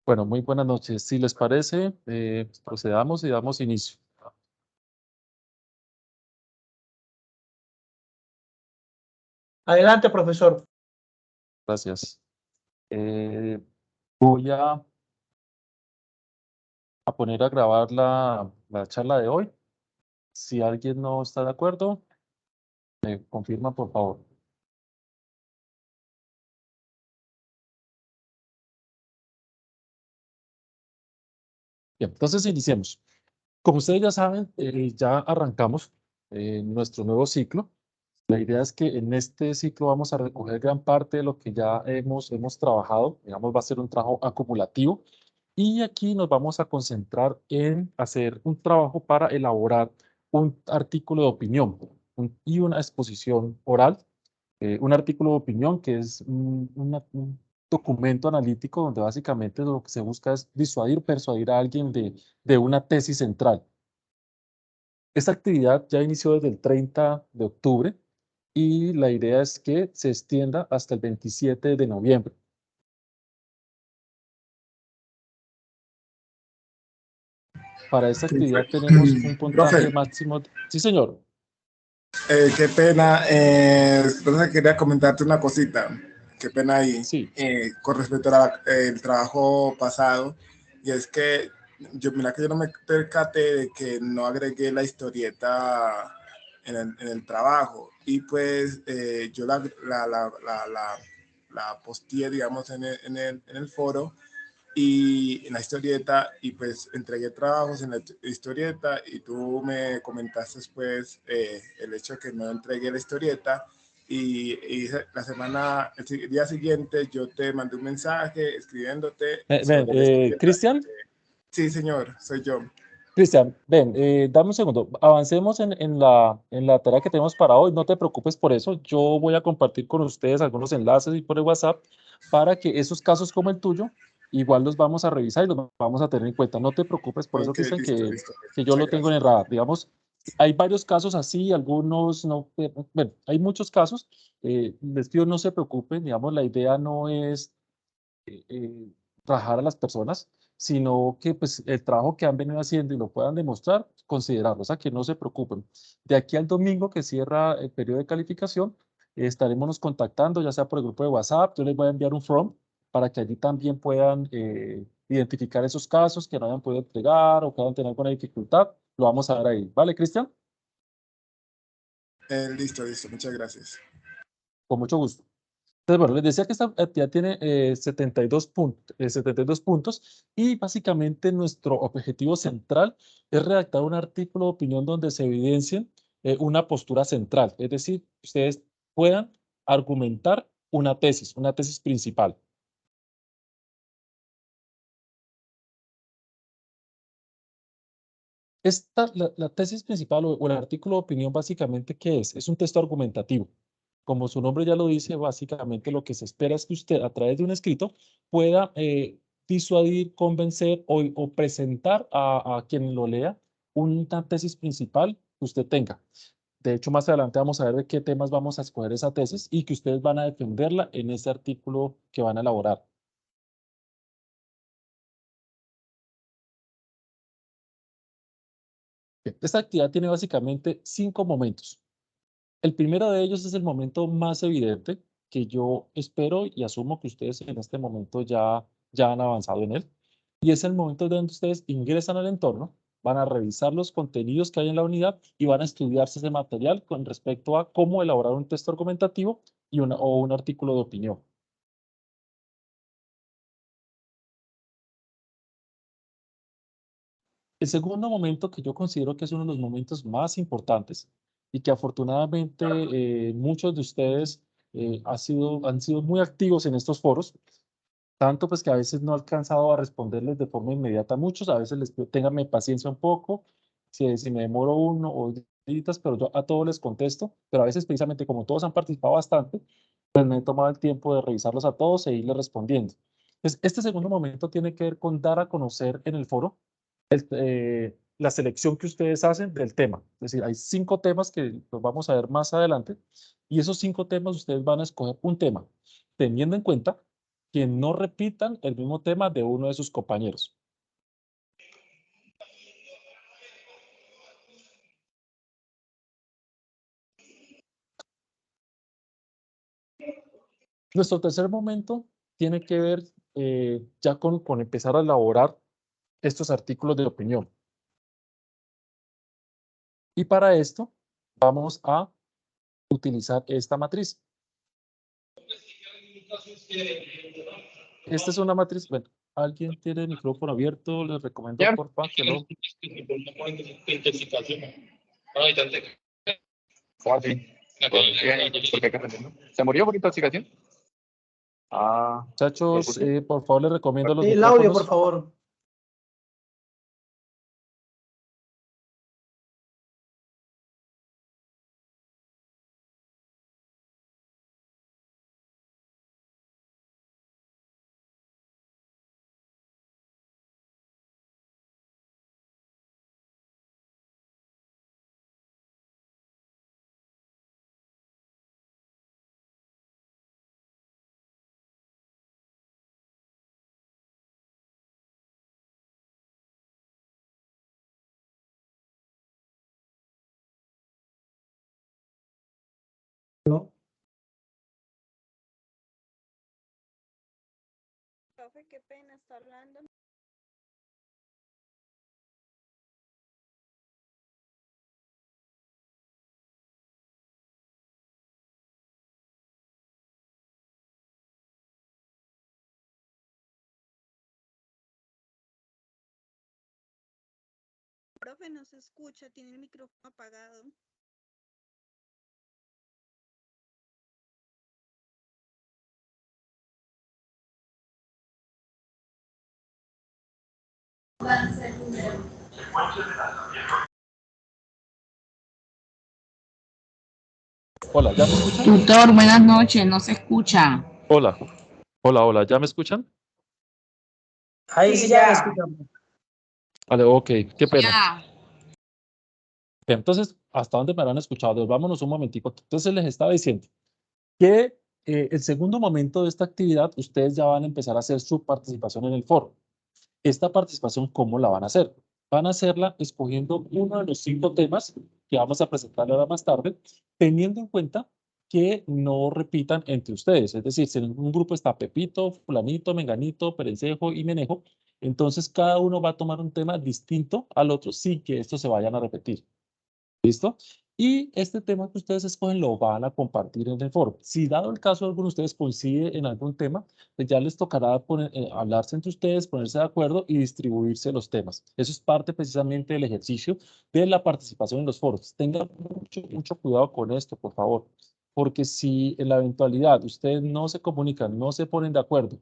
Bueno, muy buenas noches. Si les parece, procedamos y damos inicio. Adelante, profesor. Gracias. Voy a poner a grabar la charla de hoy. Si alguien no está de acuerdo, me confirma, por favor. Bien, entonces iniciemos. Como ustedes ya saben, ya arrancamos nuestro nuevo ciclo. La idea es que en este ciclo vamos a recoger gran parte de lo que ya hemos trabajado. Digamos, va a ser un trabajo acumulativo. Y aquí nos vamos a concentrar en hacer un trabajo para elaborar un artículo de opinión y una exposición oral. Un artículo de opinión que es un documento analítico donde básicamente lo que se busca es persuadir a alguien de una tesis central. Esta actividad ya inició desde el 30 de octubre y la idea es que se extienda hasta el 27 de noviembre. Para esta actividad tenemos un puntaje Profe, máximo. Sí, señor. qué pena. Entonces quería comentarte una cosita. Qué pena ahí Sí. con respecto al trabajo pasado. Y es que mira que yo no me percaté de que no agregué la historieta en el trabajo. Y pues yo la posteé, digamos, en el foro y en la historieta, y pues entregué trabajos en la historieta, y tú me comentaste después el hecho de que no entregué la historieta, y la semana, el día siguiente yo te mandé un mensaje escribiéndote sobre la historieta. Cristian, Sí, señor, soy yo. Cristian, ven, dame un segundo. Avancemos en la tarea que tenemos para hoy. No te preocupes por eso. Yo voy a compartir con ustedes algunos enlaces y por el WhatsApp para que esos casos como el tuyo, igual los vamos a revisar y los vamos a tener en cuenta. No te preocupes por eso, Ok, Cristian, listo, listo. que yo Muchas lo tengo en el gracias. radar. Digamos, hay varios casos así, algunos no. Bueno, hay muchos casos. Les pido no se preocupen. Digamos, la idea no es rajar a las personas, sino que pues el trabajo que han venido haciendo y lo puedan demostrar, considerarlo, o sea, que no se preocupen. De aquí al domingo que cierra el periodo de calificación, estaremos nos contactando, ya sea por el grupo de WhatsApp, yo les voy a enviar un form para que allí también puedan identificar esos casos que no hayan podido entregar o que hayan tenido alguna dificultad, lo vamos a ver ahí. ¿Vale, Cristian? Listo, listo, muchas gracias. Con mucho gusto. Entonces, bueno, les decía que esta actividad tiene 72 puntos y básicamente nuestro objetivo central es redactar un artículo de opinión donde se evidencien una postura central, es decir, ustedes puedan argumentar una tesis principal. La tesis principal o el artículo de opinión básicamente, ¿qué es? Es un texto argumentativo. Como su nombre ya lo dice, básicamente lo que se espera es que usted a través de un escrito pueda disuadir, convencer o presentar a quien lo lea una tesis principal que usted tenga. De hecho, más adelante vamos a ver de qué temas vamos a escoger esa tesis y que ustedes van a defenderla en ese artículo que van a elaborar. Bien, esta actividad tiene básicamente 5 momentos. El primero de ellos es el momento más evidente que yo espero y asumo que ustedes en este momento ya han avanzado en él. Y es el momento donde ustedes ingresan al entorno, van a revisar los contenidos que hay en la unidad y van a estudiarse ese material con respecto a cómo elaborar un texto argumentativo o un artículo de opinión. El segundo momento que yo considero que es uno de los momentos más importantes y que afortunadamente muchos de ustedes han sido muy activos en estos foros, tanto pues que a veces no he alcanzado a responderles de forma inmediata a muchos, a veces les pido, ténganme paciencia un poco, si me demoro uno o días, pero yo a todos les contesto, pero a veces precisamente como todos han participado bastante, pues me he tomado el tiempo de revisarlos a todos e irles respondiendo. Entonces, este segundo momento tiene que ver con dar a conocer en el foro la selección que ustedes hacen del tema. Es decir, hay 5 temas que los vamos a ver más adelante y esos 5 temas ustedes van a escoger un tema, teniendo en cuenta que no repitan el mismo tema de uno de sus compañeros. Nuestro tercer momento tiene que ver ya con empezar a elaborar estos artículos de opinión. Y para esto vamos a utilizar esta matriz. Esta es una matriz, bueno, ¿alguien tiene el micrófono abierto? Les recomiendo, por favor, que lo... ¿Se murió por intoxicación? Ah, Muchachos, por favor, les recomiendo los El audio, micrófonos. por favor. ¿No? Profe, qué pena, está hablando. Profe, no se escucha, tiene el micrófono apagado. Hola, ¿ya me escuchan? Tutor, buenas noches, no se escucha. Hola, hola, hola, ¿ya me escuchan? Ahí sí ya escuchamos. Vale, ok, qué pena. Ya. Entonces, ¿hasta dónde me habrán escuchado? Vámonos un momentico. Entonces les estaba diciendo que el segundo momento de esta actividad, ustedes ya van a empezar a hacer su participación en el foro. Esta participación, ¿cómo la van a hacer? Van a hacerla escogiendo uno de los 5 temas que vamos a presentar ahora más tarde, teniendo en cuenta que no repitan entre ustedes. Es decir, si en un grupo está Pepito, Fulanito, Menganito, Perencejo y Menejo, entonces cada uno va a tomar un tema distinto al otro sin que estos se vayan a repetir. ¿Listo? Y este tema que ustedes escogen lo van a compartir en el foro. Si dado el caso alguno de ustedes coincide en algún tema, pues ya les tocará hablarse entre ustedes, ponerse de acuerdo y distribuirse los temas. Eso es parte precisamente del ejercicio de la participación en los foros. Tengan mucho cuidado con esto, por favor, porque si en la eventualidad ustedes no se comunican, no se ponen de acuerdo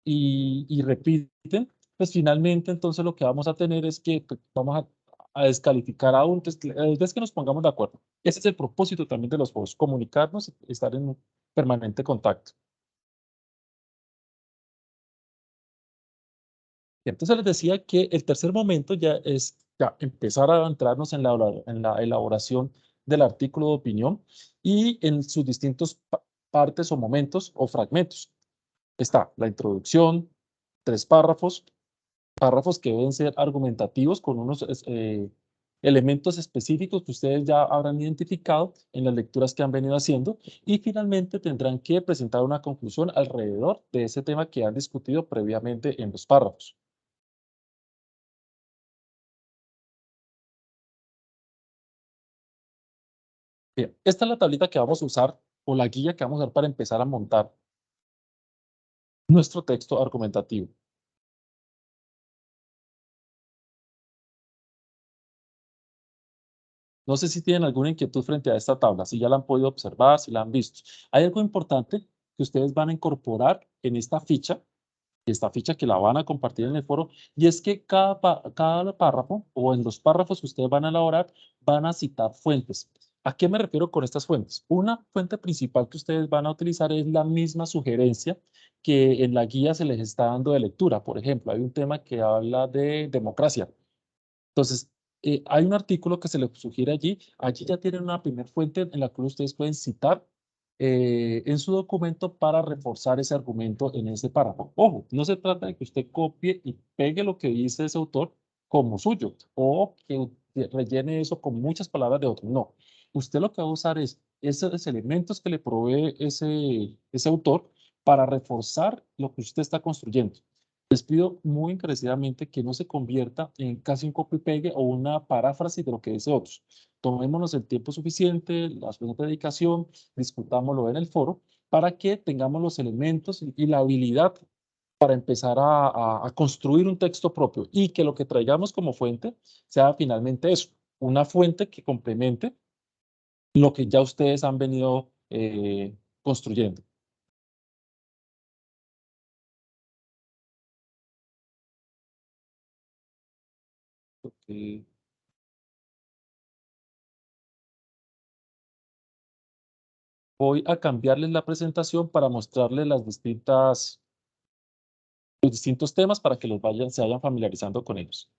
y repiten, pues finalmente entonces lo que vamos a tener es que pues, vamos a descalificar a uno. Entonces, la idea es que nos pongamos de acuerdo. Ese es el propósito también de los foros, comunicarnos, estar en un permanente contacto. Y entonces les decía que el tercer momento ya es ya empezar a entrarnos en la elaboración del artículo de opinión y en sus distintos partes o momentos o fragmentos. Está la introducción, 3 párrafos, párrafos que deben ser argumentativos con unos elementos específicos que ustedes ya habrán identificado en las lecturas que han venido haciendo y finalmente tendrán que presentar una conclusión alrededor de ese tema que han discutido previamente en los párrafos. Bien, esta es la tablita que vamos a usar o la guía que vamos a usar para empezar a montar nuestro texto argumentativo. No sé si tienen alguna inquietud frente a esta tabla, si ya la han podido observar, si la han visto. Hay algo importante que ustedes van a incorporar en esta ficha que la van a compartir en el foro, y es que cada párrafo o en los párrafos que ustedes van a elaborar van a citar fuentes. ¿A qué me refiero con estas fuentes? Una fuente principal que ustedes van a utilizar es la misma sugerencia que en la guía se les está dando de lectura. Por ejemplo, hay un tema que habla de democracia. Entonces, hay un artículo que se les sugiere allí. Allí ya tienen una primera fuente en la cual ustedes pueden citar en su documento para reforzar ese argumento en ese párrafo. Ojo, no se trata de que usted copie y pegue lo que dice ese autor como suyo o que rellene eso con muchas palabras de otro. No, usted lo que va a usar es esos elementos que le provee ese autor para reforzar lo que usted está construyendo. Les pido muy encarecidamente que no se convierta en casi un copy y pegue o una paráfrasis de lo que dice otros. Tomémonos el tiempo suficiente, la suficiente dedicación, discutámoslo en el foro para que tengamos los elementos y la habilidad para empezar a construir un texto propio y que lo que traigamos como fuente sea finalmente eso, una fuente que complemente lo que ya ustedes han venido construyendo. Okay. Voy a cambiarles la presentación para mostrarles los distintos temas para que se vayan familiarizando con ellos.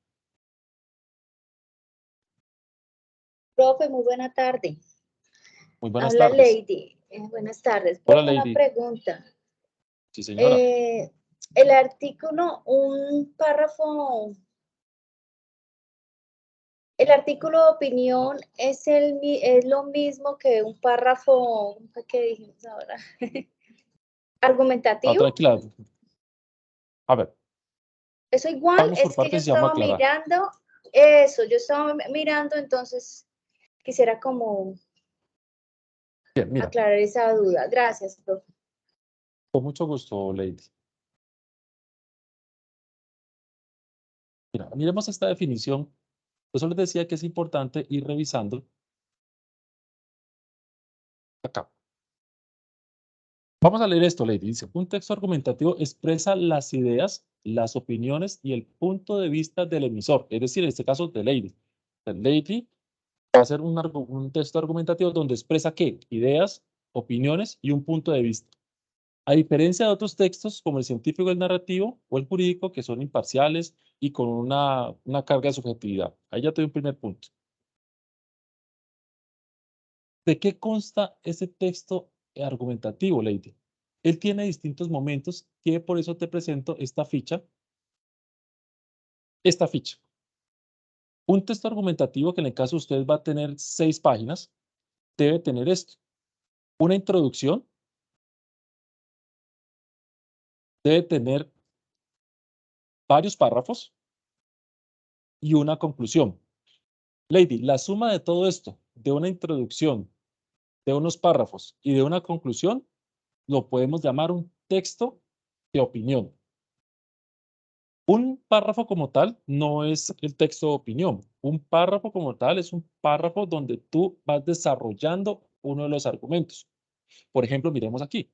Profe, muy buena tarde. Muy buenas Habla tardes. Lady. Buenas tardes. Hola, Profe, Lady. una pregunta. Sí, señora. El artículo, un párrafo, el artículo de opinión es lo mismo que un párrafo, ¿qué dijimos ahora? Argumentativo. Tranquila. A ver. Eso igual, Vamos por es que yo partes y vamos a estaba aclarar. mirando eso, yo estaba mirando, entonces quisiera como Bien, mira, aclarar esa duda. Gracias, profe. con mucho gusto, Lady. Mira, miremos esta definición. Por eso les decía que es importante ir revisando acá. Vamos a leer esto, Lady. Dice, un texto argumentativo expresa las ideas, las opiniones y el punto de vista del emisor. Es decir, en este caso, de Lady. El Lady va a hacer un texto argumentativo donde expresa ¿qué? Ideas, opiniones y un punto de vista. A diferencia de otros textos como el científico, el narrativo o el jurídico, que son imparciales y con una carga de subjetividad. Ahí ya te doy un primer punto. ¿De qué consta ese texto argumentativo, Lady? Él tiene distintos momentos que por eso te presento esta ficha. Un texto argumentativo que en el caso de ustedes va a tener 6 páginas, debe tener esto. Una introducción, debe tener varios párrafos y una conclusión. Lady, la suma de todo esto, de una introducción, de unos párrafos y de una conclusión, lo podemos llamar un texto de opinión. Un párrafo como tal no es el texto de opinión. Un párrafo como tal es un párrafo donde tú vas desarrollando uno de los argumentos. Por ejemplo, miremos aquí.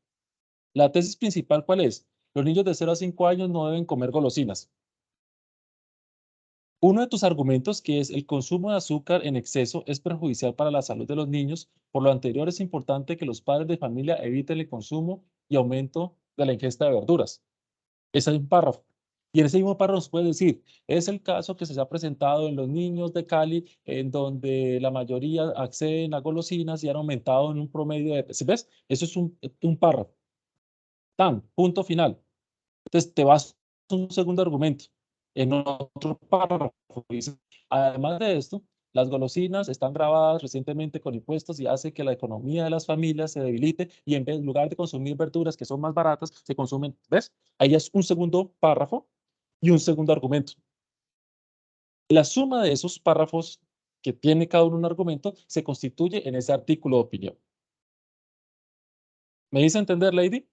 La tesis principal, ¿cuál es? Los niños de 0 a 5 años no deben comer golosinas. Uno de tus argumentos, que es el consumo de azúcar en exceso, es perjudicial para la salud de los niños. Por lo anterior, es importante que los padres de familia eviten el consumo y aumento de la ingesta de verduras. Ese es un párrafo. Y en ese mismo párrafo nos puede decir, es el caso que se ha presentado en los niños de Cali, en donde la mayoría acceden a golosinas y han aumentado en un promedio de... ¿Sí ves? Eso es un párrafo. Punto final. Entonces te vas a un segundo argumento. En otro párrafo dice, además de esto, las golosinas están grabadas recientemente con impuestos y hace que la economía de las familias se debilite y en lugar de consumir verduras que son más baratas, se consumen, ¿ves? Ahí es un segundo párrafo y un segundo argumento. La suma de esos párrafos que tiene cada uno un argumento se constituye en ese artículo de opinión. ¿Me dice entender, Lady?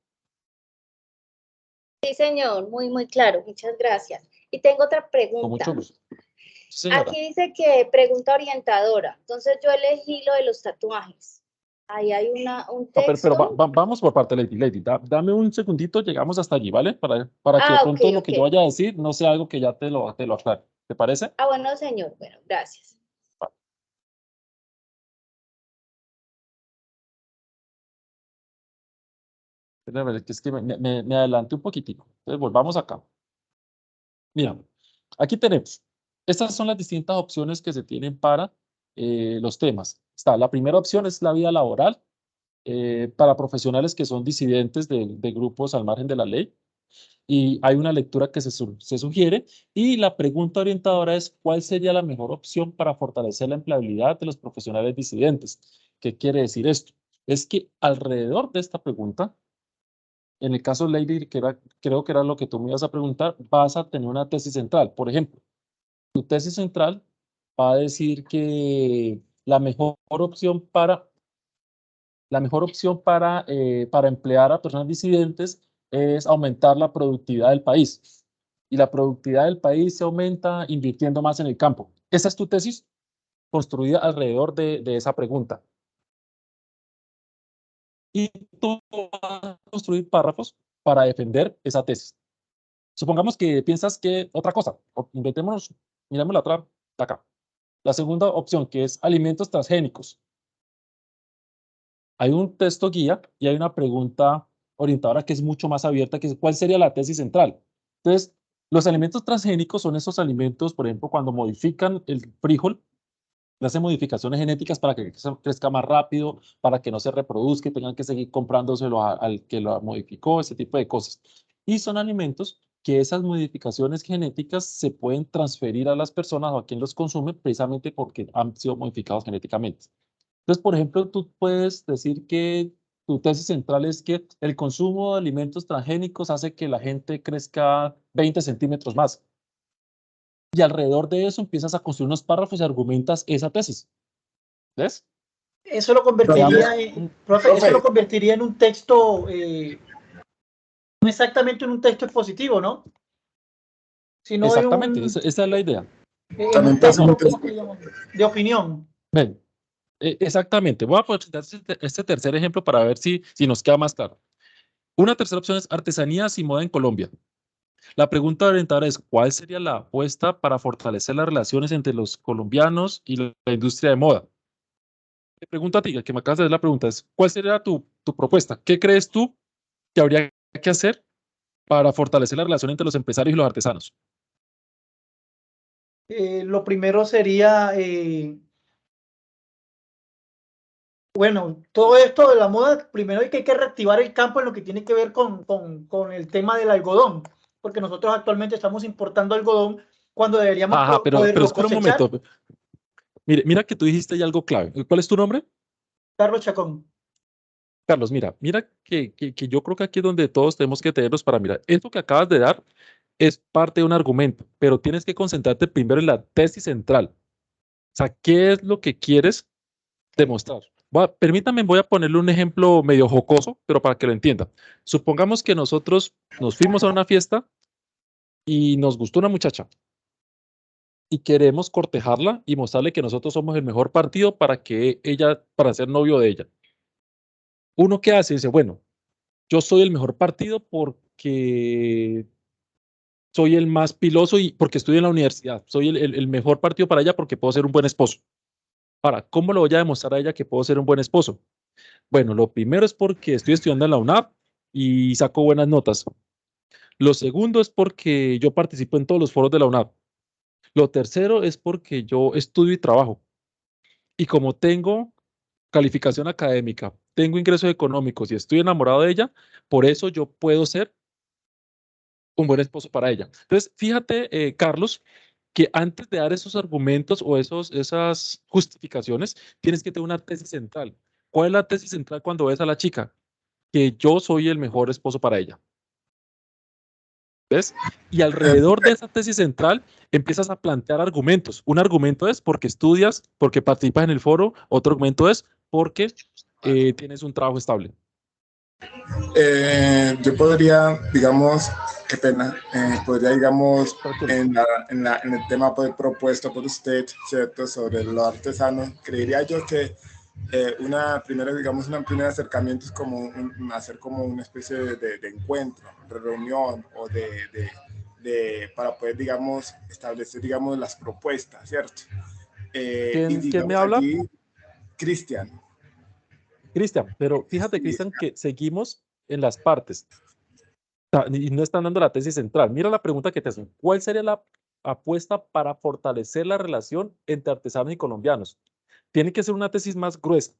Sí, señor, muy claro, muchas gracias. Y tengo otra pregunta. Con mucho gusto. Señora. Aquí dice que pregunta orientadora, entonces yo elegí lo de los tatuajes. Ahí hay un texto. Pero vamos por parte, Lady. Dame un segundito, llegamos hasta allí, ¿vale? Para que de pronto Okay, lo que yo vaya a decir no sea algo que ya te lo aclare. ¿Te parece? Bueno, señor, bueno, gracias. Vale. Es que me adelanté un poquitico. Entonces, volvamos acá. Mira, aquí tenemos. Estas son las distintas opciones que se tienen para los temas. La primera opción es la vida laboral. para profesionales que son disidentes de grupos al margen de la ley. Y hay una lectura que se sugiere y la pregunta orientadora es ¿cuál sería la mejor opción para fortalecer la empleabilidad de los profesionales disidentes? ¿Qué quiere decir esto? Es que alrededor de esta pregunta, en el caso Lady, creo que era lo que tú me ibas a preguntar, vas a tener una tesis central. Por ejemplo, tu tesis central va a decir que la mejor opción para emplear a personas disidentes es aumentar la productividad del país. Y la productividad del país se aumenta invirtiendo más en el campo. Esa es tu tesis construida alrededor de esa pregunta. Y tú vas a construir párrafos para defender esa tesis. Supongamos que piensas que otra cosa, inventémonos, miremos la otra de acá. La segunda opción, que es alimentos transgénicos. Hay un texto guía y hay una pregunta orientadora que es mucho más abierta, que es ¿cuál sería la tesis central? Entonces, los alimentos transgénicos son esos alimentos, por ejemplo, cuando modifican el frijol, le hacen modificaciones genéticas para que crezca más rápido, para que no se reproduzca y tengan que seguir comprándoselo al que lo modificó, ese tipo de cosas. Y son alimentos que esas modificaciones genéticas se pueden transferir a las personas o a quien los consume precisamente porque han sido modificados genéticamente. Entonces, por ejemplo, tú puedes decir que tu tesis central es que el consumo de alimentos transgénicos hace que la gente crezca 20 centímetros más. Y alrededor de eso empiezas a construir unos párrafos y argumentas esa tesis. ¿Ves? Eso lo convertiría profe, eso lo convertiría en un texto, no exactamente en un texto expositivo, ¿no? Sino exactamente, esa es la idea. En un texto de opinión. Ven, exactamente. Voy a presentar este tercer ejemplo para ver si nos queda más claro. Una tercera opción es artesanías y moda en Colombia. La pregunta orientada es, ¿cuál sería la apuesta para fortalecer las relaciones entre los colombianos y la industria de moda? Te pregunto a ti, que me acabas de hacer la pregunta, es, ¿cuál sería tu propuesta? ¿Qué crees tú que habría que hacer para fortalecer la relación entre los empresarios y los artesanos? Lo primero sería, bueno, todo esto de la moda, primero hay que reactivar el campo en lo que tiene que ver con el tema del algodón, porque nosotros actualmente estamos importando algodón cuando deberíamos pero espera un cosechar. momento. Mira que tú dijiste ya algo clave. ¿Cuál es tu nombre? Carlos Chacón. Carlos, mira que yo creo que aquí es donde todos tenemos que tenerlos para mirar. Esto que acabas de dar es parte de un argumento, pero tienes que concentrarte primero en la tesis central. O sea, ¿qué es lo que quieres demostrar? Permítame, voy a ponerle un ejemplo medio jocoso, pero para que lo entienda. Supongamos que nosotros nos fuimos a una fiesta y nos gustó una muchacha y queremos cortejarla y mostrarle que nosotros somos el mejor partido para ser novio de ella. Uno que hace dice, bueno, yo soy el mejor partido porque soy el más piloso y porque estudio en la universidad. Soy el mejor partido para ella porque puedo ser un buen esposo. Ahora, ¿cómo le voy a demostrar a ella que puedo ser un buen esposo? Bueno, lo primero es porque estoy estudiando en la UNAP y saco buenas notas. Lo segundo es porque yo participo en todos los foros de la UNAP. Lo tercero es porque yo estudio y trabajo. Y como tengo calificación académica, tengo ingresos económicos y estoy enamorado de ella, por eso yo puedo ser un buen esposo para ella. Entonces, fíjate, Carlos, que antes de dar esos argumentos o esas justificaciones, tienes que tener una tesis central. ¿Cuál es la tesis central cuando ves a la chica? Que yo soy el mejor esposo para ella. ¿Ves? Y alrededor de esa tesis central empiezas a plantear argumentos. Un argumento es porque estudias, porque participas en el foro. Otro argumento es porque tienes un trabajo estable. Yo podría, digamos, qué pena, podría, digamos, en el tema propuesto por usted, ¿cierto?, sobre los artesanos, creería yo que un primer acercamiento es como hacer como una especie de encuentro, de reunión o para poder, digamos, establecer, digamos, las propuestas, ¿cierto? ¿Quién me habla? Cristian. Cristian, pero fíjate, sí, Cristian, que seguimos en las partes y no están dando la tesis central. Mira la pregunta que te hacen. ¿Cuál sería la apuesta para fortalecer la relación entre artesanos y colombianos? Tiene que ser una tesis más gruesa,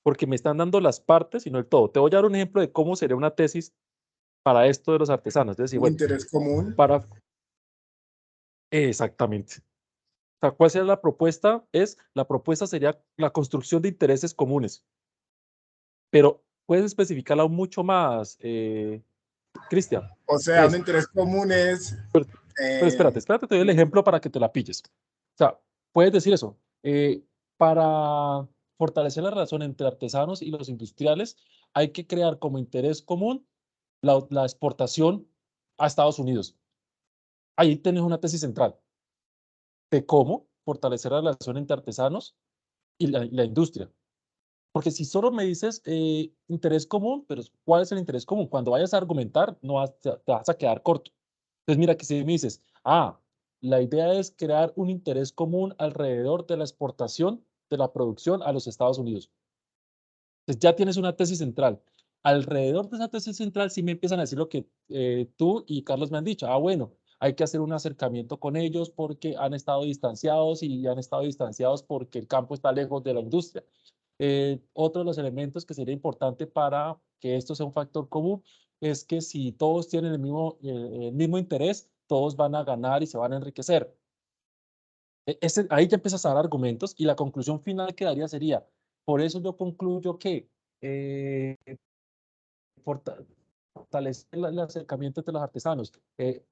porque me están dando las partes y no el todo. Te voy a dar un ejemplo de cómo sería una tesis para esto de los artesanos. Es decir, Un bueno, interés común. exactamente. O sea, ¿cuál sería la propuesta? La propuesta sería la construcción de intereses comunes. Pero puedes especificarla aún mucho más, Cristian. O sea, un interés común es... Pero espérate, te doy el ejemplo para que te la pilles. O sea, puedes decir eso. Para fortalecer la relación entre artesanos y los industriales, hay que crear como interés común la exportación a Estados Unidos. Ahí tienes una tesis central de cómo fortalecer la relación entre artesanos y la industria. Porque si solo me dices interés común, pero ¿cuál es el interés común? Cuando vayas a argumentar, no te vas a quedar corto. Entonces, mira que si me dices, la idea es crear un interés común alrededor de la exportación de la producción a los Estados Unidos. Entonces, ya tienes una tesis central. Alrededor de esa tesis central, sí me empiezan a decir lo que tú y Carlos me han dicho. Bueno, hay que hacer un acercamiento con ellos porque han estado distanciados y han estado distanciados porque el campo está lejos de la industria. Otro de los elementos que sería importante para que esto sea un factor común es que si todos tienen el mismo interés, todos van a ganar y se van a enriquecer. Ahí ya empiezas a dar argumentos y la conclusión final que daría sería, por eso yo concluyo que fortalecer el acercamiento entre los artesanos,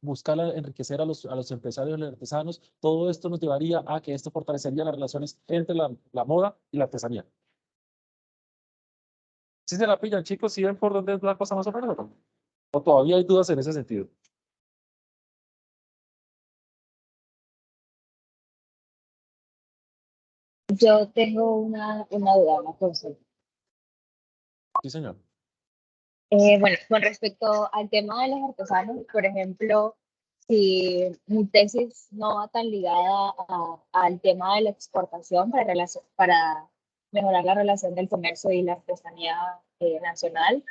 buscar enriquecer a los empresarios y los artesanos, todo esto nos llevaría a que esto fortalecería las relaciones entre la moda y la artesanía. Si se la pillan, chicos, si ven por dónde es la cosa más o menos, o todavía hay dudas en ese sentido. Yo tengo una duda, una consulta. Sí, señor. Bueno, con respecto al tema de los artesanos, por ejemplo, si mi tesis no va tan ligada al tema de la exportación para mejorar la relación del comercio y la artesanía nacional,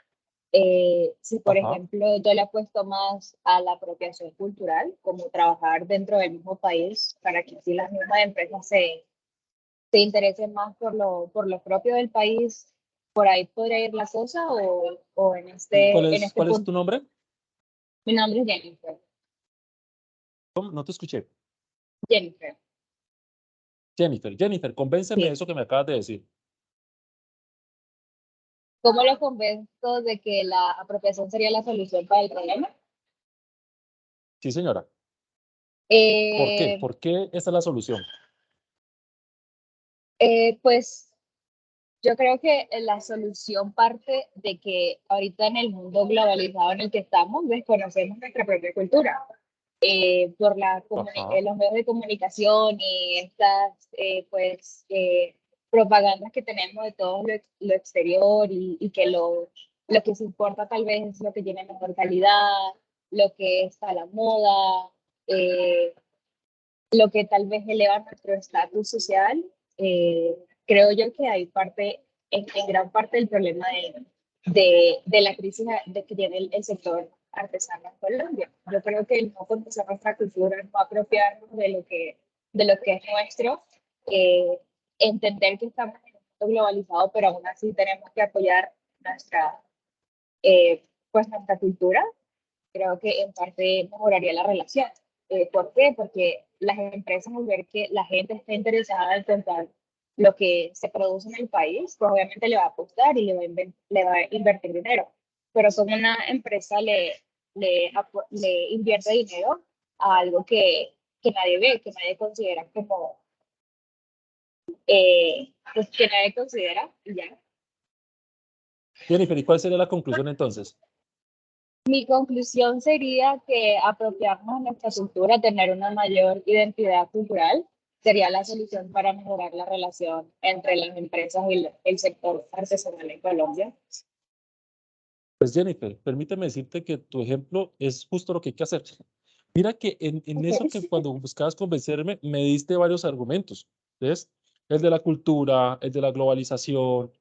si por Ajá. ejemplo yo le apuesto más a la apropiación cultural, como trabajar dentro del mismo país para que así las mismas empresas se interesen más por lo propio del país, ¿por ahí podría ir la cosa o en ¿Cuál este es punto? tu nombre? Mi nombre es Jennifer. ¿Cómo? No te escuché. Jennifer. Jennifer, convénceme de Sí. eso que me acabas de decir. ¿Cómo lo convenzo de que la apropiación sería la solución para el problema? Sí, señora. ¿Por qué? ¿Por qué esa es la solución? Pues yo creo que la solución parte de que ahorita en el mundo globalizado en el que estamos desconocemos nuestra propia cultura. Por los medios de comunicación y estas propagandas que tenemos de todo lo exterior y que lo que se importa tal vez es lo que tiene mejor calidad, lo que está a la moda, lo que tal vez eleva nuestro estatus social. Creo yo que hay en gran parte del problema de la crisis que tiene el sector artesano en Colombia. Yo creo que el no conocer nuestra cultura, no apropiarnos de lo que es nuestro, entender que estamos en un mundo globalizado, pero aún así tenemos que apoyar nuestra cultura, creo que en parte mejoraría la relación. ¿Por qué? Porque las empresas, al ver que la gente está interesada en comprar lo que se produce en el país, pues obviamente le va a apostar y le va a invertir dinero. Pero como una empresa le invierte dinero a algo que nadie ve, que nadie considera como, pues que nadie considera, y ya. Jennifer, ¿y cuál sería la conclusión entonces? Mi conclusión sería que apropiarnos de nuestra cultura, tener una mayor identidad cultural, sería la solución para mejorar la relación entre las empresas y el sector artesanal en Colombia. Pues Jennifer, permíteme decirte que tu ejemplo es justo lo que hay que hacer. Mira que en eso que cuando buscabas convencerme, me diste varios argumentos. ¿Ves? El de la cultura, el de la globalización,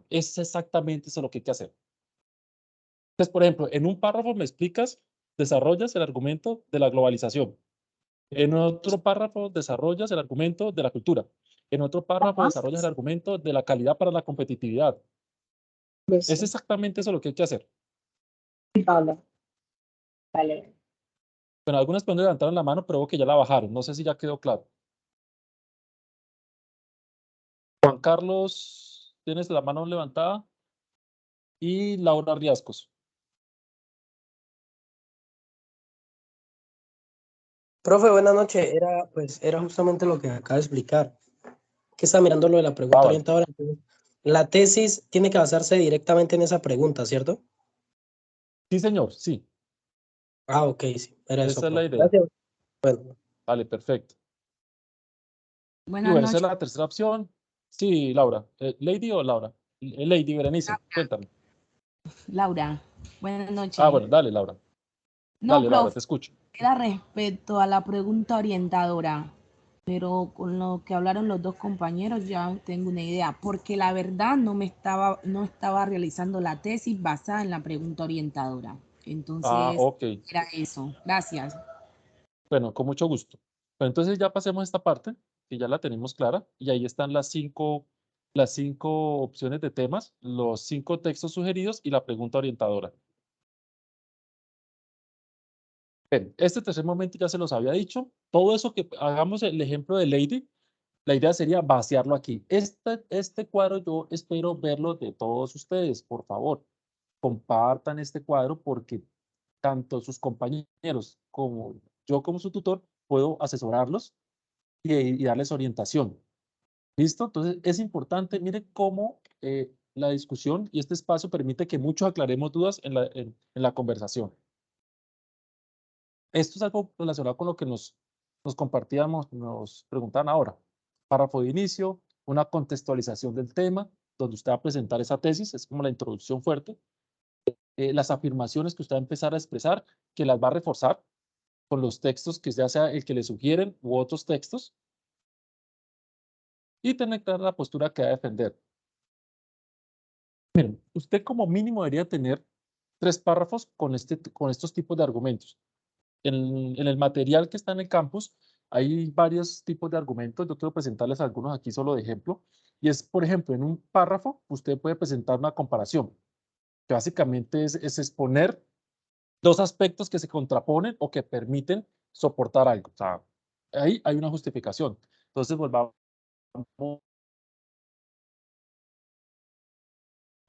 Es exactamente eso lo que hay que hacer. Entonces, por ejemplo, en un párrafo me explicas, desarrollas el argumento de la globalización. En otro párrafo desarrollas el argumento de la cultura. En otro párrafo Ajá. desarrollas el argumento de la calidad para la competitividad. Listo. Es exactamente eso lo que hay que hacer. Vale. Vale. Bueno, algunas pueden levantar la mano, pero veo que ya la bajaron. No sé si ya quedó claro. Juan Carlos, tienes la mano levantada. Y Laura Riascos. Profe, buenas noches. Era justamente lo que acaba de explicar. Que está mirando lo de la pregunta Vale. orientadora. La tesis tiene que basarse directamente en esa pregunta, ¿cierto? Sí, señor, sí. Ah, ok, sí. Era eso, Esa es la profe. idea. Gracias. Bueno. Vale, perfecto. Y Buenas bueno, esa es noches, la tercera opción. Sí, Laura. ¿Lady o Laura? Lady Berenice, cuéntame. Laura. Buenas noches. Ah, bueno, dale, Laura. No, Dale, Laura, profe, te escucho. era respecto a la pregunta orientadora, pero con lo que hablaron los dos compañeros ya tengo una idea, porque la verdad no estaba realizando la tesis basada en la pregunta orientadora. Entonces, Ok. era eso. Gracias. Bueno, con mucho gusto. Pero entonces ya pasemos esta parte, que ya la tenemos clara, y ahí están las cinco opciones de temas, los 5 textos sugeridos y la pregunta orientadora. Bien, este tercer momento ya se los había dicho. Todo eso que hagamos el ejemplo de Lady, la idea sería vaciarlo aquí. Este cuadro yo espero verlo de todos ustedes, por favor. Compartan este cuadro porque tanto sus compañeros como yo como su tutor puedo asesorarlos y darles orientación. ¿Listo? Entonces es importante, miren cómo la discusión y este espacio permite que muchos aclaremos dudas en la conversación. Esto es algo relacionado con lo que nos compartíamos, nos preguntaban ahora. Párrafo de inicio, una contextualización del tema, donde usted va a presentar esa tesis, es como la introducción fuerte. Las afirmaciones que usted va a empezar a expresar, que las va a reforzar con los textos que ya sea el que le sugieren u otros textos. Y tener clara la postura que va a defender. Miren, usted como mínimo debería tener 3 párrafos con estos tipos de argumentos. En el material que está en el campus hay varios tipos de argumentos. Yo quiero presentarles algunos aquí solo de ejemplo. Y es, por ejemplo, en un párrafo usted puede presentar una comparación, que básicamente es exponer 2 aspectos que se contraponen o que permiten soportar algo. O sea, ahí hay una justificación. Entonces, volvamos.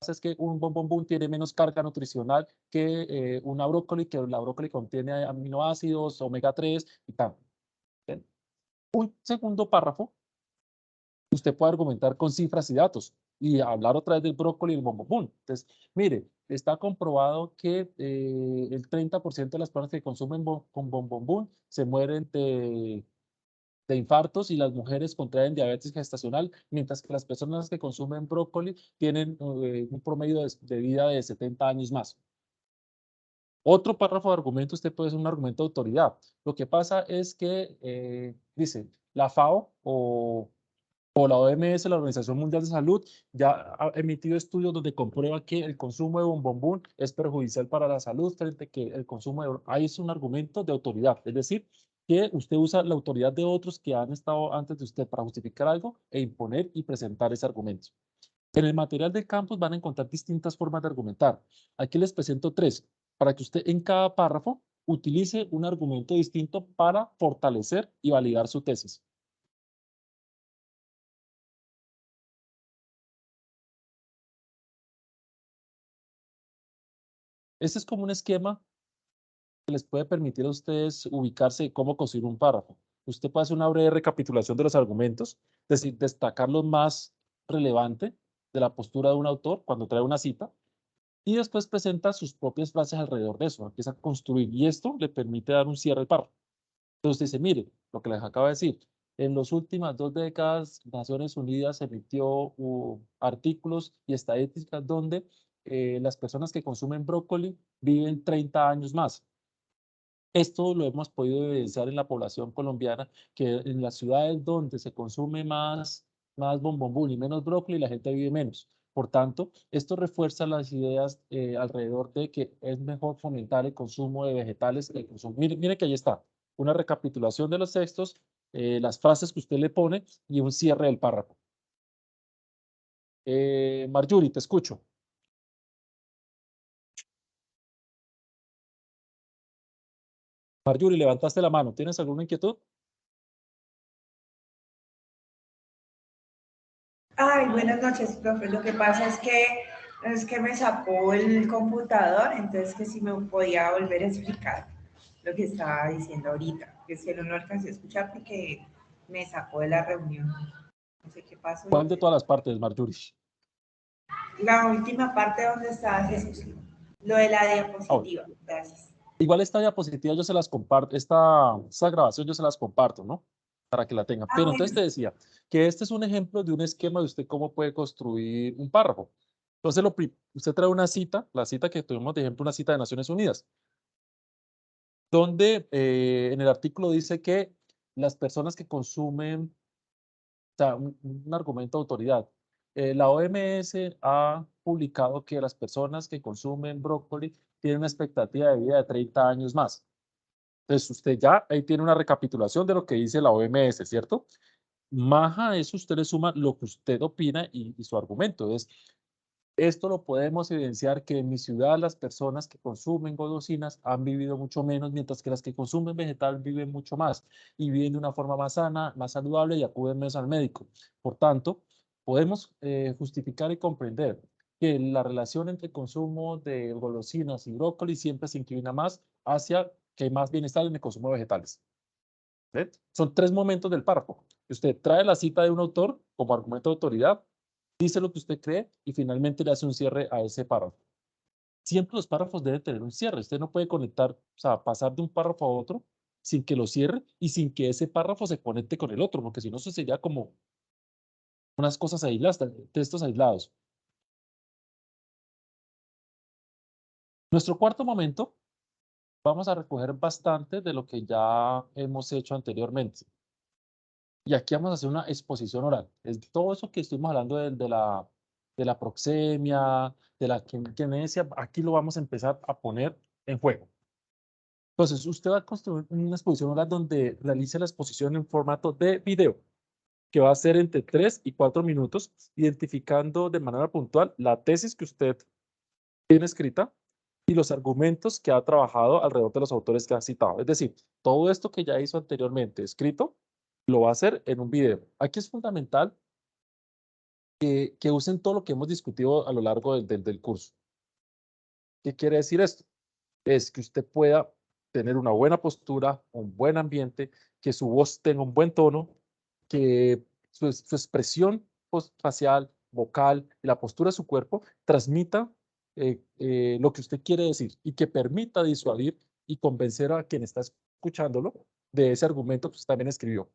Es que un bombombón tiene menos carga nutricional que una brócoli, que la brócoli contiene aminoácidos, omega 3 y tal. ¿Bien? Un segundo párrafo, usted puede argumentar con cifras y datos y hablar otra vez del brócoli y el bombombón. Entonces, mire, está comprobado que el 30% de las personas que consumen con bombombón se mueren de infartos y las mujeres contraen diabetes gestacional, mientras que las personas que consumen brócoli tienen un promedio de vida de 70 años más. Otro párrafo de argumento, usted puede ser un argumento de autoridad. Lo que pasa es que, dice, la FAO o la OMS, la Organización Mundial de Salud, ya ha emitido estudios donde comprueba que el consumo de bombombón es perjudicial para la salud frente a que el consumo de... Ahí es un argumento de autoridad, es decir, que usted usa la autoridad de otros que han estado antes de usted para justificar algo e imponer y presentar ese argumento. En el material del campus van a encontrar distintas formas de argumentar. Aquí les presento 3, para que usted en cada párrafo utilice un argumento distinto para fortalecer y validar su tesis. Este es como un esquema que les puede permitir a ustedes ubicarse de cómo construir un párrafo. Usted puede hacer una breve recapitulación de los argumentos, es decir, destacar lo más relevante de la postura de un autor cuando trae una cita, y después presenta sus propias frases alrededor de eso, empieza a construir, y esto le permite dar un cierre al párrafo. Entonces dice, mire, lo que les acabo de decir, en las últimas 2 décadas, Naciones Unidas emitió artículos y estadísticas donde las personas que consumen brócoli viven 30 años más. Esto lo hemos podido evidenciar en la población colombiana, que en las ciudades donde se consume más bombombún y menos brócoli, la gente vive menos. Por tanto, esto refuerza las ideas alrededor de que es mejor fomentar el consumo de vegetales que el consumo. Mire que ahí está. una recapitulación de los textos, las frases que usted le pone y un cierre del párrafo. Marjorie, te escucho. Marjorie, levantaste la mano. ¿Tienes alguna inquietud? Ay, buenas noches, profe. Lo que pasa es que me sacó el computador, entonces que si me podía volver a explicar lo que estaba diciendo ahorita, que si no lo alcancé a escuchar porque me sacó de la reunión. No sé qué pasó. ¿Cuál de todas las partes, Marjorie? La última parte donde estaba Jesús, lo de la diapositiva. Gracias. Igual esta diapositiva yo se las comparto, esta grabación yo se las comparto, ¿no? Para que la tengan. Pero entonces te decía que este es un ejemplo de un esquema de usted cómo puede construir un párrafo. Entonces, usted trae una cita, la cita que tuvimos de ejemplo, una cita de Naciones Unidas, donde en el artículo dice que las personas que consumen, o sea, un argumento de autoridad. La OMS ha publicado que las personas que consumen brócoli tienen una expectativa de vida de 30 años más. Entonces, usted ya ahí tiene una recapitulación de lo que dice la OMS, ¿cierto? Más a eso usted le suma lo que usted opina y su argumento. Esto lo podemos evidenciar que en mi ciudad las personas que consumen golosinas han vivido mucho menos, mientras que las que consumen vegetal viven mucho más y viven de una forma más sana, más saludable y acuden menos al médico. Por tanto, podemos justificar y comprender que la relación entre consumo de golosinas y brócoli siempre se inclina más hacia que hay más bienestar en el consumo de vegetales. ¿Ve? Son 3 momentos del párrafo. Usted trae la cita de un autor como argumento de autoridad, dice lo que usted cree y finalmente le hace un cierre a ese párrafo. Siempre los párrafos deben tener un cierre. Usted no puede conectar, o sea, pasar de un párrafo a otro sin que lo cierre y sin que ese párrafo se conecte con el otro, porque si no, eso sería como unas cosas aisladas, textos aislados. Nuestro cuarto momento, vamos a recoger bastante de lo que ya hemos hecho anteriormente. Y aquí vamos a hacer una exposición oral. Es todo eso que estuvimos hablando de la proxemia, de la kinesia, aquí lo vamos a empezar a poner en juego. Entonces, usted va a construir una exposición oral donde realice la exposición en formato de video, que va a ser entre 3 y 4 minutos, identificando de manera puntual la tesis que usted tiene escrita y los argumentos que ha trabajado alrededor de los autores que ha citado. Es decir, todo esto que ya hizo anteriormente escrito, lo va a hacer en un video. Aquí es fundamental que usen todo lo que hemos discutido a lo largo del curso. ¿Qué quiere decir esto? Es que usted pueda tener una buena postura, un buen ambiente, que su voz tenga un buen tono, que su expresión facial, vocal y la postura de su cuerpo transmita lo que usted quiere decir y que permita disuadir y convencer a quien está escuchándolo de ese argumento que usted también escribió.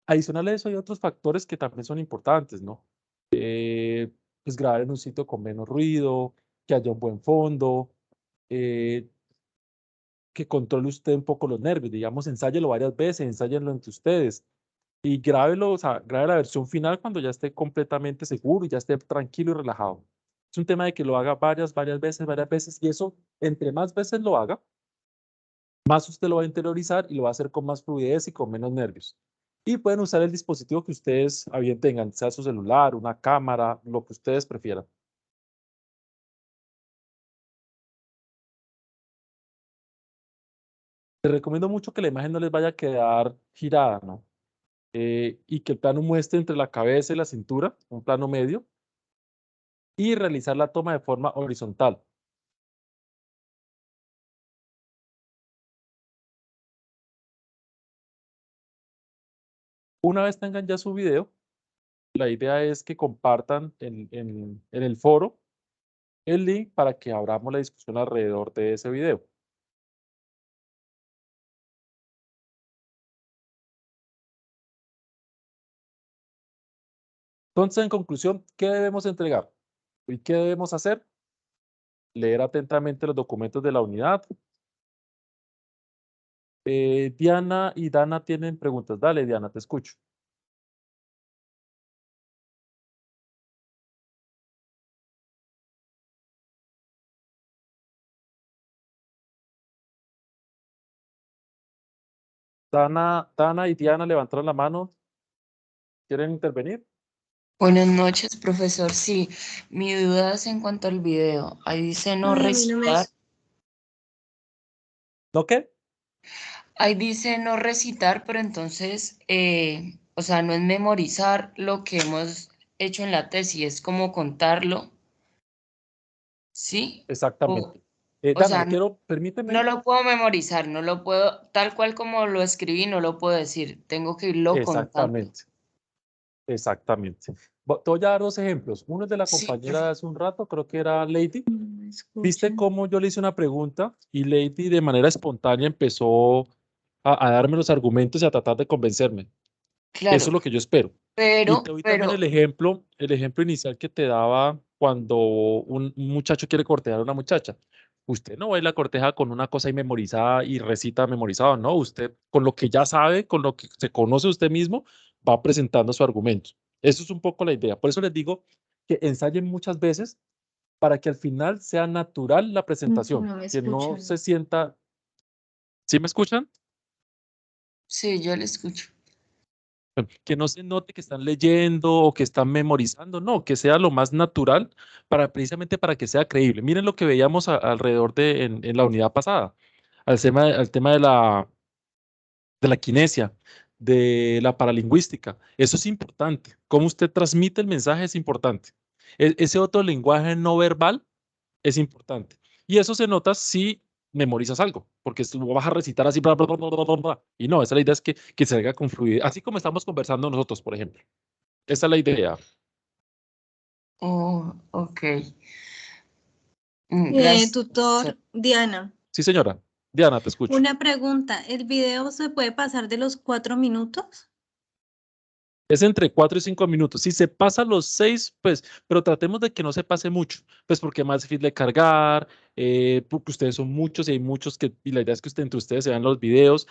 Adicional a eso, hay otros factores que también son importantes, ¿no? Pues grabar en un sitio con menos ruido, que haya un buen fondo, eh, que controle usted un poco los nervios, digamos, ensáyelo varias veces, ensáyenlo entre ustedes y grábelo, o sea, grabe la versión final cuando ya esté completamente seguro y ya esté tranquilo y relajado. Es un tema de que lo haga varias veces y eso, entre más veces lo haga, más usted lo va a interiorizar y lo va a hacer con más fluidez y con menos nervios. Y pueden usar el dispositivo que ustedes a bien tengan, sea su celular, una cámara, lo que ustedes prefieran. Les recomiendo mucho que la imagen no les vaya a quedar girada, ¿no? Y que el plano muestre entre la cabeza y la cintura, un plano medio, y realizar la toma de forma horizontal. Una vez tengan ya su video, la idea es que compartan en el foro el link para que abramos la discusión alrededor de ese video. Entonces, en conclusión, ¿qué debemos entregar? ¿Y qué debemos hacer? Leer atentamente los documentos de la unidad. Diana y Dana tienen preguntas. Dale, Diana, te escucho. Tana y Diana levantaron la mano. ¿Quieren intervenir? Buenas noches, profesor. Sí, mi duda es en cuanto al video. Ahí dice no Ay, a mí no me... recitar. ¿No qué? Ahí dice no recitar, pero entonces, o sea, no es memorizar lo que hemos hecho en la tesis, es como contarlo, ¿sí? Exactamente. O Dana, sea, no permíteme. lo puedo memorizar, no lo puedo, tal cual como lo escribí, no lo puedo decir, tengo que irlo contando. Exactamente. Exactamente. Te voy a dar dos ejemplos. Uno es de la Sí. compañera de hace un rato, creo que era Lady. No me ¿Viste escuchan. cómo yo le hice una pregunta y Lady de manera espontánea empezó a darme los argumentos y a tratar de convencerme? Eso Claro, es lo que yo espero. Y pero, te doy también el ejemplo inicial que te daba cuando un muchacho quiere cortejar a una muchacha. Usted no va y la corteja con una cosa ahí memorizada y recita memorizado, no. Usted con lo que ya sabe, con lo que se conoce usted mismo, va presentando su argumento. Eso es un poco la idea. Por eso les digo que ensayen muchas veces para que al final sea natural la presentación, No me que no escuchan. se sienta. ¿Sí me escuchan? sí, yo le escucho. Que no se note que están leyendo o que están memorizando, no, que sea lo más natural precisamente para que sea creíble. Miren lo que veíamos alrededor en la unidad pasada, al tema de la kinesia, de la paralingüística. Eso es importante. Cómo usted transmite el mensaje es importante. Ese otro lenguaje no verbal es importante. Y eso se nota si memorizas algo, porque tú vas a recitar así, bla, bla, bla, bla, bla, bla. Y no, esa es la idea, es que se haga con fluidez, así como estamos conversando nosotros, por ejemplo. Esa es la idea. Oh, ok. Gracias. Tutor, Diana, Sí, señora. Diana, te escucho. una pregunta. ¿El video se puede pasar de los 4 minutos? Es entre 4 y 5 minutos. Si se pasa los 6, pues, pero tratemos de que no se pase mucho, pues porque es más difícil de cargar, porque ustedes son muchos y hay muchos y la idea es que entre ustedes se vean los videos.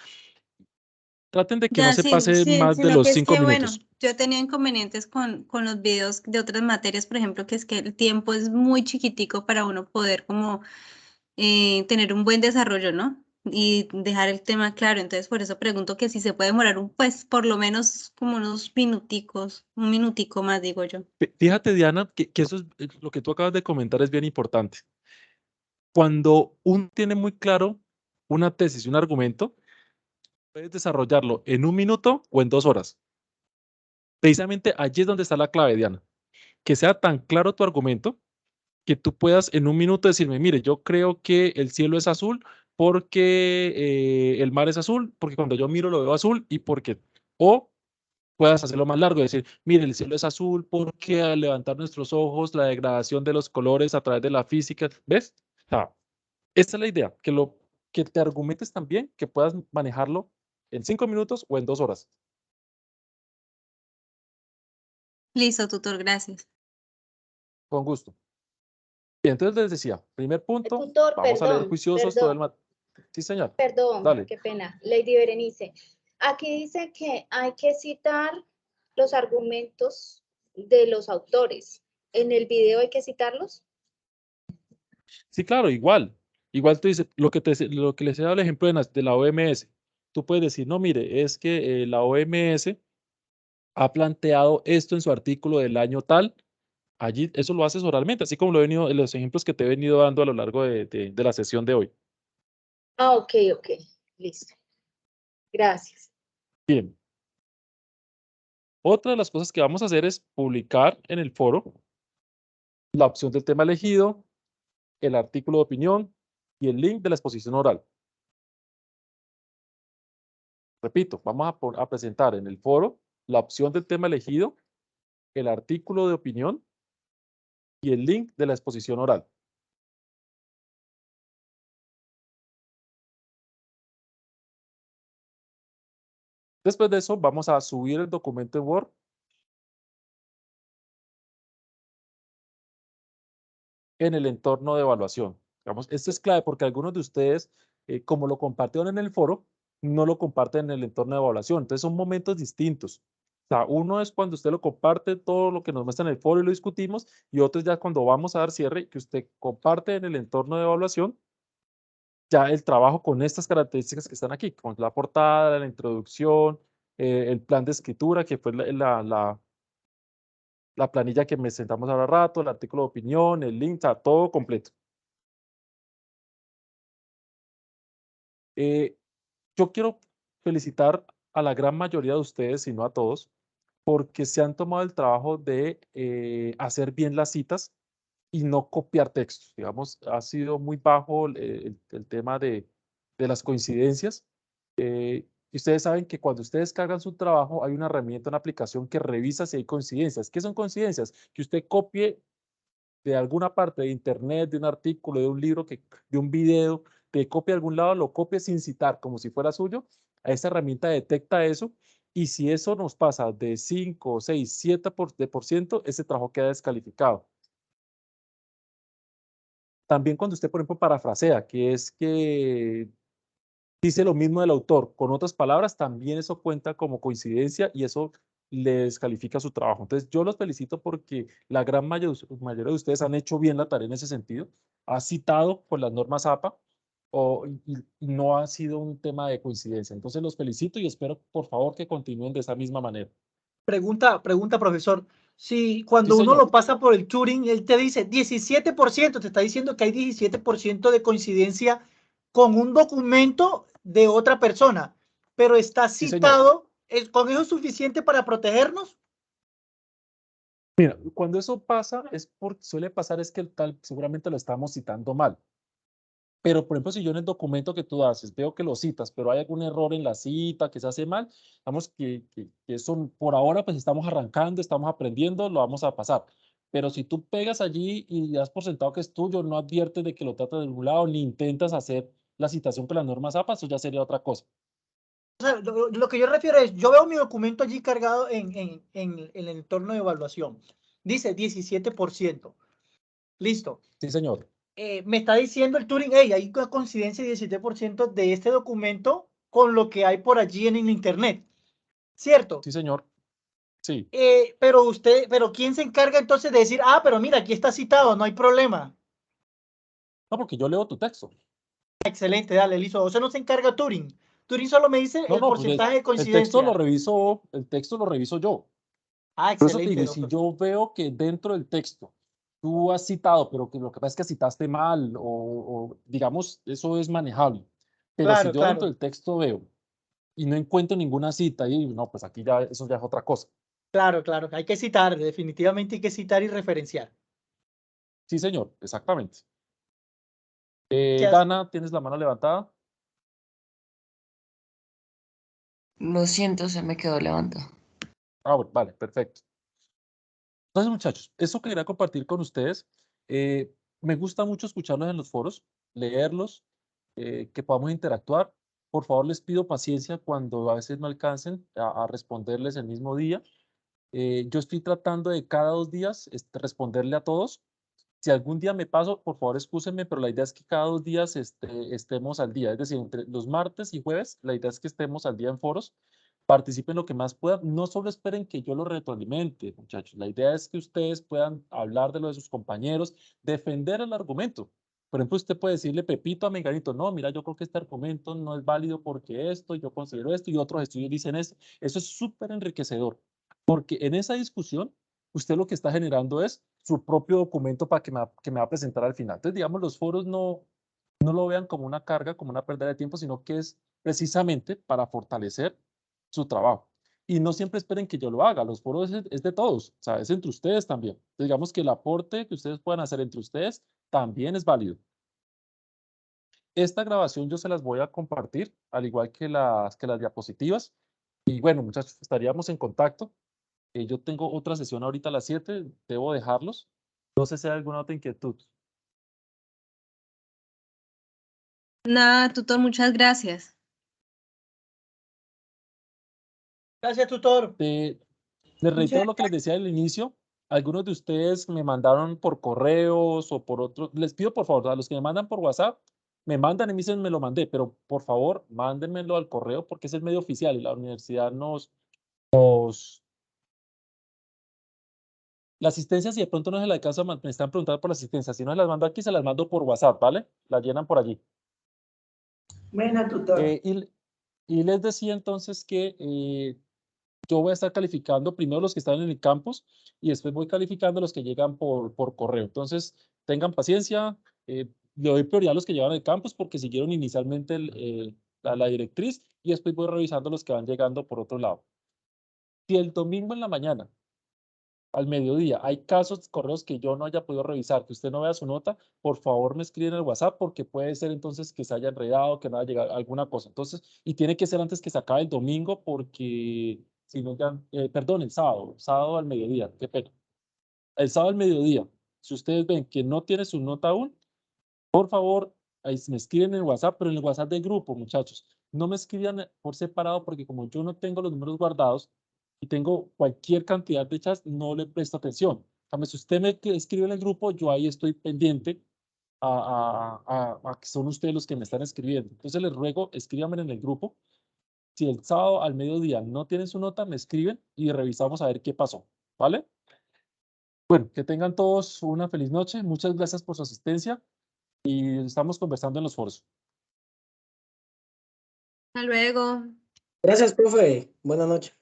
Traten de que no Ya, se sí, pase sí, más de sino los que es 5 que, bueno, minutos. yo tenía inconvenientes con los videos de otras materias, por ejemplo, que es que el tiempo es muy chiquitico para uno poder como tener un buen desarrollo, ¿no? Y dejar el tema claro. Entonces, por eso pregunto que si se puede demorar pues, por lo menos como unos minuticos, un minutico más, digo yo. Fíjate, Diana, que eso es lo que tú acabas de comentar es bien importante. Cuando uno tiene muy claro una tesis y un argumento, puedes desarrollarlo en 1 minuto o en 2 horas. Precisamente allí es donde está la clave, Diana. Que sea tan claro tu argumento que tú puedas en 1 minuto decirme, mire, yo creo que el cielo es azul porque el mar es azul, porque cuando yo miro lo veo azul y porque, o puedas hacerlo más largo y decir, mire, el cielo es azul porque al levantar nuestros ojos, la degradación de los colores a través de la física, ¿ves? O sea, esta es la idea, que te argumentes también, que puedas manejarlo en 5 minutos o en 2 horas. Listo, tutor, gracias. Con gusto. Bien, entonces les decía, primer punto, Tutor, vamos a leer perdón, juiciosos todo el Sí, señor. perdón, Dale. qué pena. Lady Berenice, aquí dice que hay que citar los argumentos de los autores. ¿En el video hay que citarlos? Sí, claro, igual. Igual tú dices, lo que les he dado el ejemplo de la OMS. Tú puedes decir, no, mire, es que la OMS ha planteado esto en su artículo del año tal. Allí, eso lo haces oralmente, así como lo he venido, los ejemplos que te he venido dando a lo largo de la sesión de hoy. Ah, ok, listo. Gracias. Bien. Otra de las cosas que vamos a hacer es publicar en el foro la opción del tema elegido, el artículo de opinión y el link de la exposición oral. Repito, vamos a presentar en el foro la opción del tema elegido, el artículo de opinión y el link de la exposición oral. Después de eso, vamos a subir el documento en Word en el entorno de evaluación. Digamos, esto es clave porque algunos de ustedes, como lo compartieron en el foro, no lo comparten en el entorno de evaluación. Entonces, son momentos distintos. O sea, uno es cuando usted lo comparte, todo lo que nos muestra en el foro y lo discutimos, y otro es ya cuando vamos a dar cierre, que usted comparte en el entorno de evaluación ya el trabajo con estas características que están aquí, con la portada, la introducción, el plan de escritura, que fue la planilla que me sentamos ahora rato, el artículo de opinión, el link, o sea, todo completo. Yo quiero felicitar a la gran mayoría de ustedes, si no a todos, porque se han tomado el trabajo de hacer bien las citas y no copiar textos. Digamos, ha sido muy bajo el tema de las coincidencias. Y ustedes saben que cuando ustedes cargan su trabajo, hay una herramienta, una aplicación que revisa si hay coincidencias. ¿Qué son coincidencias? Que usted copie de alguna parte de internet, de un artículo, de un libro, de un video, te copia de algún lado, lo copia sin citar, como si fuera suyo. A esa herramienta detecta eso. Y si eso nos pasa de 5, 6, 7%, ese trabajo queda descalificado. También cuando usted, por ejemplo, parafrasea, que es que dice lo mismo del autor con otras palabras, también eso cuenta como coincidencia y eso le descalifica su trabajo. Entonces, yo los felicito porque la gran mayoría de ustedes han hecho bien la tarea en ese sentido. Ha citado con las normas APA y no ha sido un tema de coincidencia. Entonces, los felicito y espero, por favor, que continúen de esa misma manera. Pregunta, profesor. Si Sí, cuando uno señor. lo pasa por el Turing, él te dice 17%, te está diciendo que hay 17% de coincidencia con un documento de otra persona, pero está Sí, señor. citado, ¿con eso es suficiente para protegernos? Mira, cuando eso pasa, suele pasar es que el tal seguramente lo estamos citando mal. Pero, por ejemplo, si yo en el documento que tú haces veo que lo citas, pero hay algún error en la cita que se hace mal, vamos que eso por ahora pues estamos arrancando, estamos aprendiendo, lo vamos a pasar. Pero si tú pegas allí y das por sentado que es tuyo, no adviertes de que lo tratas de algún lado, ni intentas hacer la citación con las normas APA, eso ya sería otra cosa. O sea, lo que yo refiero es, yo veo mi documento allí cargado en el entorno de evaluación. Dice 17%. Listo. Sí, señor. Me está diciendo el Turing, hey, hay una coincidencia de 17% de este documento con lo que hay por allí en internet, ¿cierto? Sí, señor. Sí. Pero ¿quién se encarga entonces de decir, pero mira, aquí está citado, no hay problema? No, porque yo leo tu texto. Excelente, dale, listo. O sea, no se encarga Turing. Turing solo me dice No, el no, pues porcentaje de el texto coincidencia. el texto lo reviso yo. Por eso te Excelente, digo, y si doctor. yo veo que dentro del texto tú has citado, pero que lo que pasa es que citaste mal o digamos, eso es manejable. Pero si Claro, yo dentro claro. del texto veo y no encuentro ninguna cita y no, pues aquí ya eso ya es otra cosa. Claro, claro. Hay que citar, definitivamente hay que citar y referenciar. Sí, señor, exactamente. ¿Qué Dana, ¿tienes la mano levantada? Lo siento, se me quedó levantado. Bueno, vale, perfecto. Entonces, muchachos, eso quería compartir con ustedes. Me gusta mucho escucharlos en los foros, leerlos, que podamos interactuar. Por favor, les pido paciencia cuando a veces no alcancen a responderles el mismo día. Yo estoy tratando de cada 2 días responderle a todos. Si algún día me paso, por favor, excúsenme, pero la idea es que cada 2 días estemos al día. Es decir, entre los martes y jueves, la idea es que estemos al día en foros. Participen lo que más puedan. No solo esperen que yo lo retroalimente, muchachos. La idea es que ustedes puedan hablar de lo de sus compañeros, defender el argumento. Por ejemplo, usted puede decirle Pepito a Menganito, no, mira, yo creo que este argumento no es válido porque esto, yo considero esto y otros estudios dicen esto. Eso es súper enriquecedor, porque en esa discusión usted lo que está generando es su propio documento para que me va a presentar al final. Entonces, digamos, los foros no lo vean como una carga, como una pérdida de tiempo, sino que es precisamente para fortalecer su trabajo. Y no siempre esperen que yo lo haga, los foros es de todos, o sea, es entre ustedes también. Entonces, digamos que el aporte que ustedes puedan hacer entre ustedes también es válido. Esta grabación yo se las voy a compartir, al igual que las diapositivas. Y bueno, muchachos, estaríamos en contacto. Yo tengo otra sesión ahorita a las 7, debo dejarlos. No sé si hay alguna otra inquietud. Nada, tutor, muchas gracias. Gracias, tutor. Les reitero lo que les decía al inicio. Algunos de ustedes me mandaron por correos o por otros. Les pido por favor, a los que me mandan por WhatsApp, me mandan y me dicen me lo mandé, pero por favor, mándenmelo al correo porque es el medio oficial y la universidad La asistencia, si de pronto no se la alcanza, me están preguntando por la asistencia. Si no se las mando aquí, se las mando por WhatsApp, ¿vale? La llenan por allí. Bueno, tutor. Y les decía entonces que yo voy a estar calificando primero los que están en el campus y después voy calificando los que llegan por correo. Entonces, tengan paciencia. Le doy prioridad a los que llevan el campus porque siguieron inicialmente la directriz y después voy revisando los que van llegando por otro lado. Si el domingo en la mañana, al mediodía, hay casos, correos que yo no haya podido revisar, que usted no vea su nota, por favor me escriben en el WhatsApp porque puede ser entonces que se haya enredado, que no haya llegado alguna cosa. Entonces, y tiene que ser antes que se acabe el domingo porque, si no, ya, perdón, el sábado al mediodía, qué pena. El sábado al mediodía, si ustedes ven que no tiene su nota aún, por favor, ahí me escriben en el WhatsApp, pero en el WhatsApp del grupo, muchachos. No me escriban por separado porque como yo no tengo los números guardados y tengo cualquier cantidad de chats, no le presto atención. Si usted me escribe en el grupo, yo ahí estoy pendiente a que son ustedes los que me están escribiendo. Entonces les ruego, escríbanme en el grupo. Si el sábado al mediodía no tienen su nota, me escriben y revisamos a ver qué pasó. ¿Vale? Bueno, que tengan todos una feliz noche. Muchas gracias por su asistencia y estamos conversando en los foros. Hasta luego. Gracias, profe. Buenas noches.